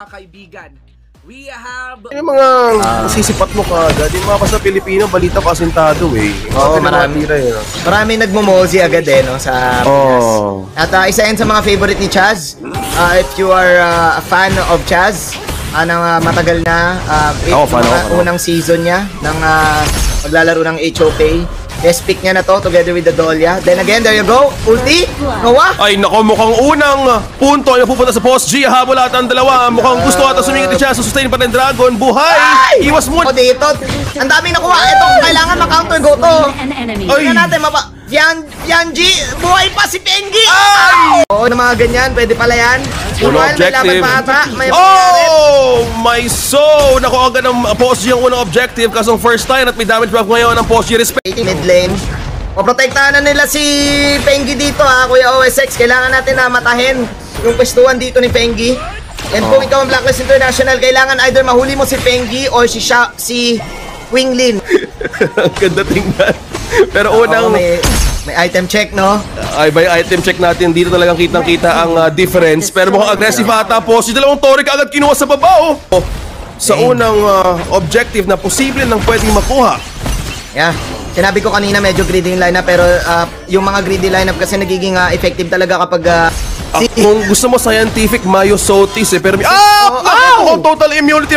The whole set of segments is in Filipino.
kaibigan. We have... Yung mga sisipat mo kagad, yung mga pa sa Pilipino, balita pa asintado eh. Oo, marami. Marami nagmo-mosey agad eh, no, sa Pinas. At isa yan sa mga favorite ni Chaz. If you are a fan of Chaz, matagal na, unang season niya ng paglalaro ng HOK. Best pick niya na to together with the Dolia. Then again, there you go. Ulti. Noah. Ay nako, mukhang unang punto ay napupunta sa post G. Habol at ang dalawa. Mukhang gusto ata sumingit siya. Sustain pa rin Dragon. Buhay. Iwas mo. O dito. Ang daming nakuha. Ito kailangan ma-counter go to. Tingnan natin Yanji. Buhay pa si Pengi. Oo, na mga ganyan. Pwede pala yan. Meanwhile, may laban pa ata. My soul. Nakuha agad ng post G ang unang objective. Kasong first time at may damage buff ngayon ng post G. Respect. Mid lane. Poprotektahan na nila si Pengi dito ha, Kuya OSX. Kailangan natin na matahin yung pwestuhan dito ni Pengi. And kung ikaw ang Blacklist International, kailangan either mahuli mo si Pengi or si Winglin. Ang ganda tingnan. Pero unang... May item check, no? Ay, by item check natin, dito talagang kitang-kita ang difference. Pero mukhang aggressive ata po. Si dalawang Toric agad kinuha sa baba, sa unang objective na posible nang pwedeng makuha. Yeah. Sinabi ko kanina medyo greedy yung lineup, pero yung mga greedy lineup kasi nagiging effective talaga kapag... Kung gusto mo scientific, Mayo Sotis pero... Total immunity,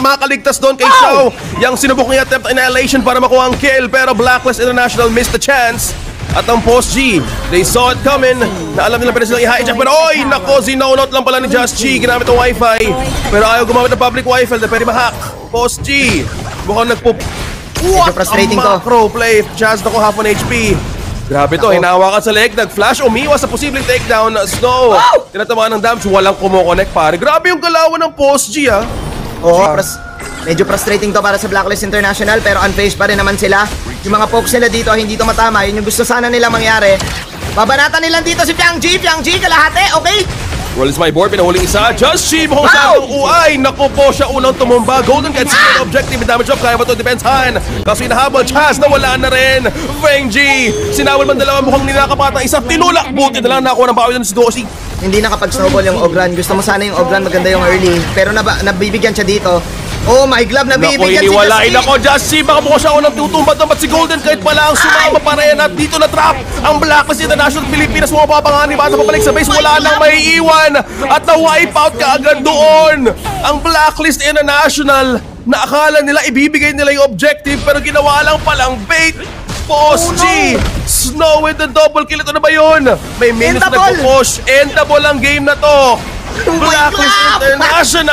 makakaligtas doon kay Xiao. Yang sinubok niya attempt annihilation para makuha ang kill, pero Blacklist International missed the chance. At ang post G, they saw it coming. Na alam nila pwede silang i-hijack. Pero oy, nako, zinaunot lang pala ni Just G. Ginamit ang wifi. Pero ayaw gumamit ng public wifi na pwede ma-hack. Post G, mukhang Medyo frustrating to. Macro play, Jazz na ko half on HP. Grabe to, hinawakan sa leg, nag-flash, umiwas sa posibleng takedown. Snow, tinatamaan ng damage, walang kumokonek pare. Grabe yung galawan ng post G Medyo frustrating to para sa Blacklist International, pero unfazed pa rin naman sila. Yung mga pokes nila dito, hindi to matama. Yun yung gusto sana nila mangyari. Babanatan nila dito si Piang G, kalahati, okay? Roll is my board, pinahuling isa. Just G, mukhang saan ng uay. Naku po siya unang tumumba. Golden Cat secret objective, damage up. Kaya ba ito? Depends Han. Kaso hinahabol, Chaz, nawala na rin. Feng G, sinawal man dalawa, mukhang ninakapata isa. Tinulak, buti na lang nakuha ng bawi ng si Doshi. Hindi nakapag-snowball yung Ogran. Gusto mo sana yung Ogran, maganda yung early. Pero nabibigyan siya dito. Oh my glove, nabibigyan si Iniwalain ako, Just C. Baka mukha siya unang tutumbat naman si Golden kahit pala ang sumama pa rin. At dito na trap ang Blacklist International Pilipinas. Mga papanganin ba papalik sa base, wala nang may iwan. At na-wipe out ka agad doon. Ang Blacklist International na akala nila ibibigay nila yung objective pero ginawa lang palang bait. Post G, Snow with the double kill. Ito na ba yun? May minutes na nagpo-push. Endable ang game na to. Blacklist International.